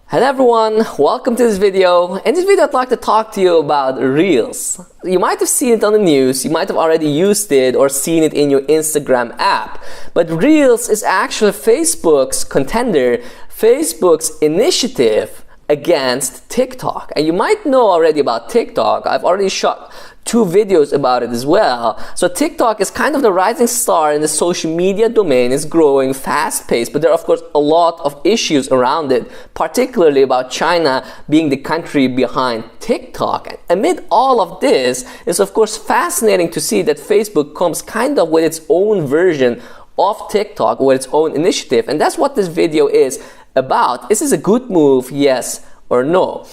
Hello everyone, welcome to this video. In this video I'd like to talk to you about Reels. You might have seen it on the news, you might have already used it or seen it in your Instagram app. But Reels is actually Facebook's contender, Facebook's initiative against TikTok. And you might know already about TikTok. I've already shot 2 videos about it as well. So TikTok is kind of the rising star in the social media domain. It's growing fast-paced, but there are of course a lot of issues around it, particularly about China being the country behind TikTok. And amid all of this, it's of course fascinating to see that Facebook comes kind of with its own version of TikTok, with its own initiative, and that's what this video is about. Is this a good move, yes or no?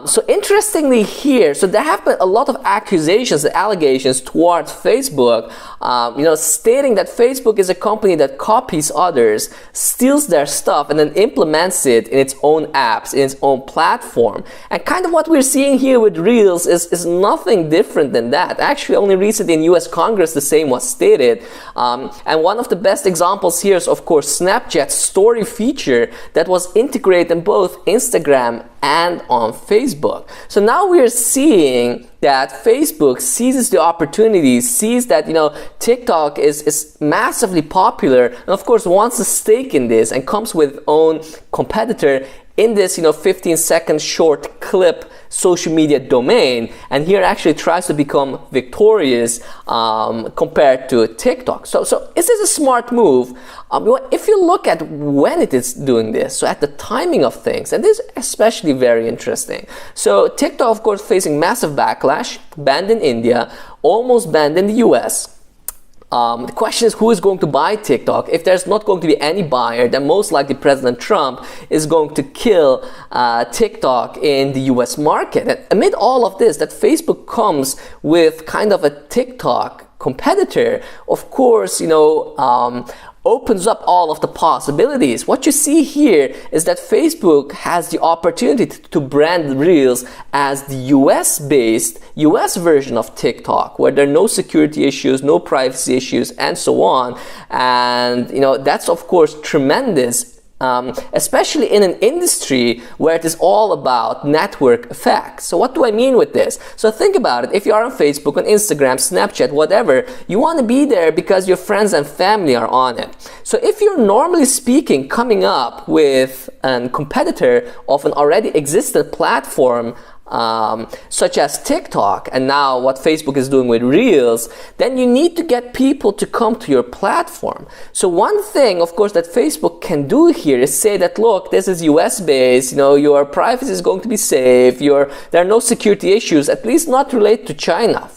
So interestingly here, so there have been a lot of accusations and allegations towards Facebook, stating that Facebook is a company that copies others, steals their stuff, and then implements it in its own apps, in its own platform. And kind of what we're seeing here with Reels is nothing different than that. Actually, only recently in US Congress the same was stated. And one of the best examples here is of course Snapchat's story feature that was integrated in both Instagram and on Facebook. So now we're seeing that Facebook seizes the opportunity, sees that TikTok is massively popular, and of course wants a stake in this and comes with its own competitor in this 15-second short clip social media domain, and here actually tries to become victorious compared to TikTok. So is this a smart move? If you look at when it is doing this, so at the timing of things, and this is especially very interesting. So TikTok of course facing massive backlash, banned in India, almost banned in the US. The question is, who is going to buy TikTok? If there's not going to be any buyer, then most likely President Trump is going to kill TikTok in the US market. And amid all of this, that Facebook comes with kind of a TikTok competitor, of course, opens up all of the possibilities. What you see here is that Facebook has the opportunity to brand Reels as the US-based, US version of TikTok, where there are no security issues, no privacy issues, and so on. And that's of course tremendous. Especially in an industry where it is all about network effects. So what do I mean with this? So think about it. If you are on Facebook, on Instagram, Snapchat, whatever, you want to be there because your friends and family are on it. So if you're normally speaking coming up with a competitor of an already existent platform, such as TikTok, and now what Facebook is doing with Reels, then you need to get people to come to your platform. So one thing, of course, that Facebook can do here is say that, look, this is US based, your privacy is going to be safe, there are no security issues, at least not related to China.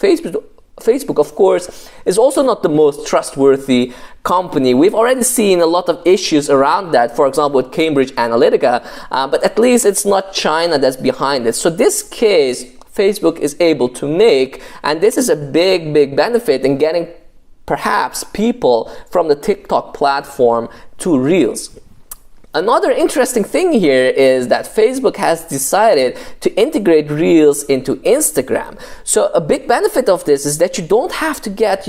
Facebook, of course, is also not the most trustworthy company. We've already seen a lot of issues around that, for example, with Cambridge Analytica, but at least it's not China that's behind it. So this case, Facebook is able to make, and this is a big benefit in getting perhaps people from the TikTok platform to Reels. Another interesting thing here is that Facebook has decided to integrate Reels into Instagram. So a big benefit of this is that you don't have to get,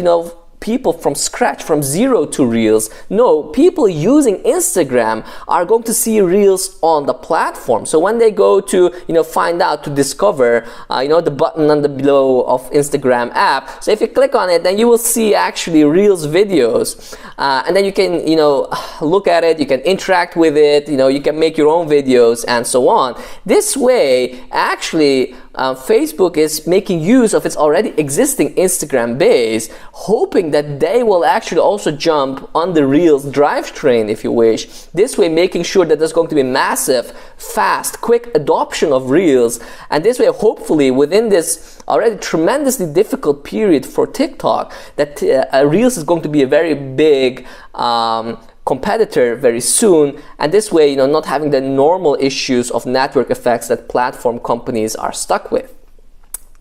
people from scratch, from zero to Reels. No, people using Instagram are going to see Reels on the platform. So when they go to, find out, to discover, the button on the below of Instagram app. So if you click on it, then you will see actually Reels videos. And then you can, look at it, you can interact with it, you can make your own videos and so on. This way, actually, Facebook is making use of its already existing Instagram base, hoping that they will actually also jump on the Reels drivetrain, if you wish. This way, making sure that there's going to be massive, fast, quick adoption of Reels. And this way, hopefully, within this already tremendously difficult period for TikTok, that Reels is going to be a very big competitor very soon, and this way not having the normal issues of network effects that platform companies are stuck with.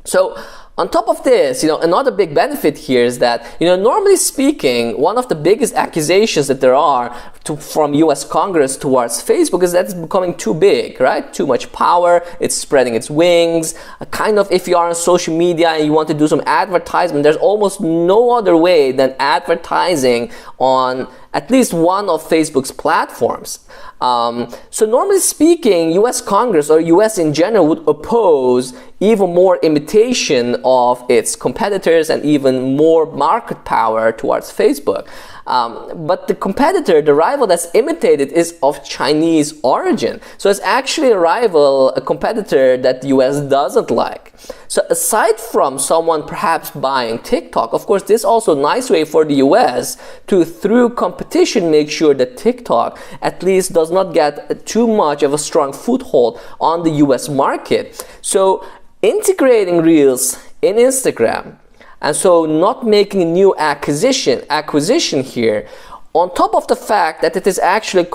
So on top of this, another big benefit here is that, normally speaking, one of the biggest accusations that there are from US Congress towards Facebook is that it's becoming too big, right? Too much power, it's spreading its wings. Kind of, if you are on social media and you want to do some advertisement, there's almost no other way than advertising on at least one of Facebook's platforms. So normally speaking, US Congress or US in general would oppose even more imitation of its competitors and even more market power towards Facebook. But the competitor, the rival that's imitated, is of Chinese origin. So it's actually a rival, a competitor that the US doesn't like. So aside from someone perhaps buying TikTok, of course, this is also a nice way for the US to, through competition, make sure that TikTok at least does not get too much of a strong foothold on the US market. So integrating Reels in Instagram, and so not making a new acquisition here, on top of the fact that it is actually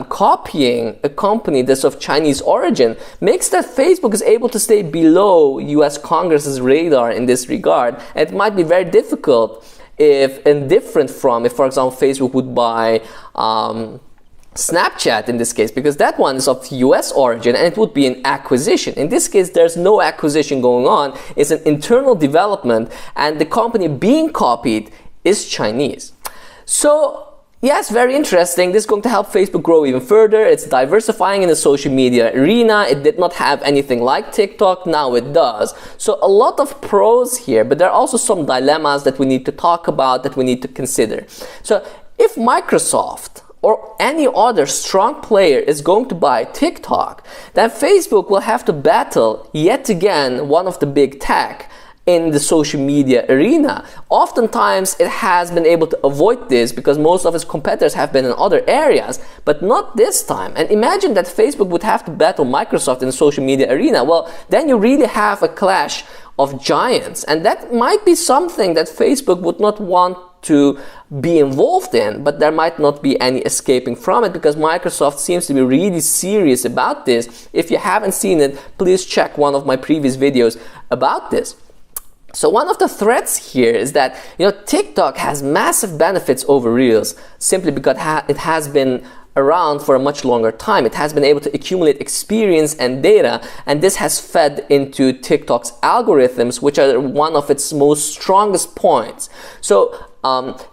copying a company that's of Chinese origin, makes that Facebook is able to stay below US Congress's radar in this regard. And it might be very difficult if, and different from if, for example, Facebook would buy Snapchat in this case, because that one is of US origin and it would be an acquisition. In this case, there's no acquisition going on. It's an internal development, and the company being copied is Chinese. So yes, very interesting. This is going to help Facebook grow even further. It's diversifying in the social media arena. It did not have anything like TikTok. Now it does. So a lot of pros here, but there are also some dilemmas that we need to talk about, that we need to consider. So if Microsoft or any other strong player is going to buy TikTok, then Facebook will have to battle yet again one of the big tech in the social media arena. Oftentimes it has been able to avoid this because most of its competitors have been in other areas, but not this time. And imagine that Facebook would have to battle Microsoft in the social media arena. Well, then you really have a clash of giants, and that might be something that Facebook would not want to be involved in, but there might not be any escaping from it because Microsoft seems to be really serious about this. If you haven't seen it, please check one of my previous videos about this. So one of the threats here is that, TikTok has massive benefits over Reels simply because it has been around for a much longer time. It has been able to accumulate experience and data, and this has fed into TikTok's algorithms, which are one of its most strongest points. So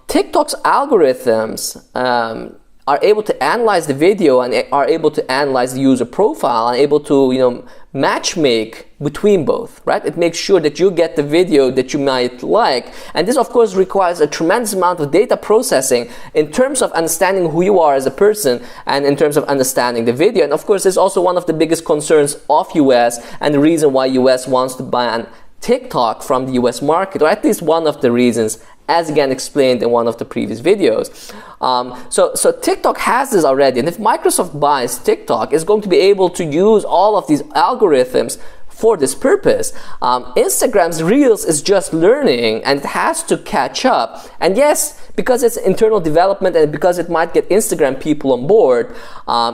TikTok's algorithms are able to analyze the video and are able to analyze the user profile and able to match make between both, right? It makes sure that you get the video that you might like, and this of course requires a tremendous amount of data processing in terms of understanding who you are as a person and in terms of understanding the video. And of course this is also one of the biggest concerns of US and the reason why US wants to ban TikTok from the US market, or at least one of the reasons, as again explained in one of the previous videos. So TikTok has this already, and if Microsoft buys TikTok, it's going to be able to use all of these algorithms for this purpose. Instagram's Reels is just learning and it has to catch up. And yes, because it's internal development and because it might get Instagram people on board,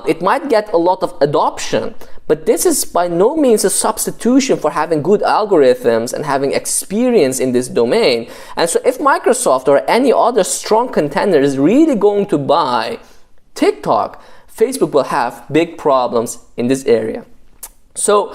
it might get a lot of adoption. But this is by no means a substitution for having good algorithms and having experience in this domain. And so if Microsoft or any other strong contender is really going to buy TikTok, Facebook will have big problems in this area. So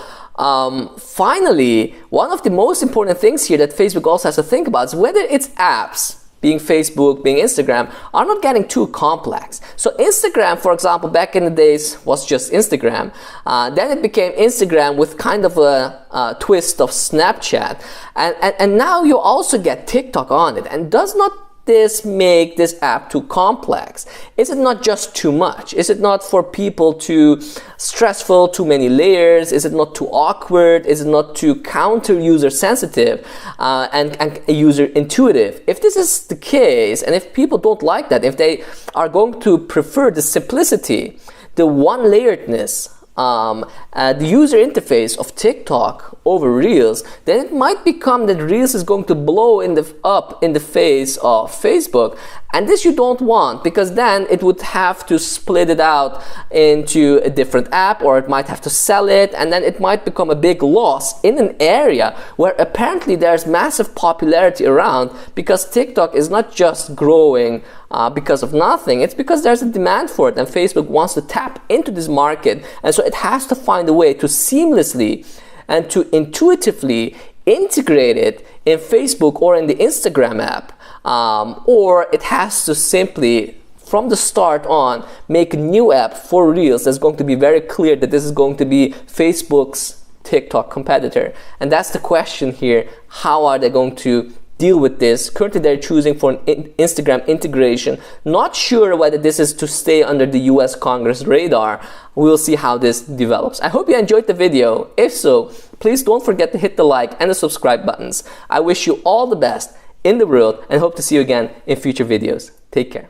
finally, one of the most important things here that Facebook also has to think about is whether its apps, being Facebook, being Instagram, are not getting too complex. So Instagram, for example, back in the days was just Instagram. Then it became Instagram with kind of a twist of Snapchat. And now you also get TikTok on it. And does not this make this app too complex? Is it not just too much? Is it not for people too stressful, too many layers? Is it not too awkward? Is it not too counter user sensitive and user intuitive? If this is the case, and if people don't like that, if they are going to prefer the simplicity, the one-layeredness, the user interface of TikTok over Reels, then it might become that Reels is going to blow up in the face of Facebook. And this you don't want, because then it would have to split it out into a different app, or it might have to sell it, and then it might become a big loss in an area where apparently there's massive popularity around, because TikTok is not just growing because of nothing. It's because there's a demand for it, and Facebook wants to tap into this market, and so it has to find a way to seamlessly and to intuitively integrate it in Facebook or in the Instagram app. or it has to simply, from the start on, make a new app for Reels that's going to be very clear that this is going to be Facebook's TikTok competitor. And that's the question here. How are they going to deal with this? Currently they're choosing for an Instagram integration. Not sure whether this is to stay under the US Congress radar. We'll see how this develops. I hope you enjoyed the video. If so, please don't forget to hit the like and the subscribe buttons. I wish you all the best in the world and hope to see you again in future videos. Take care.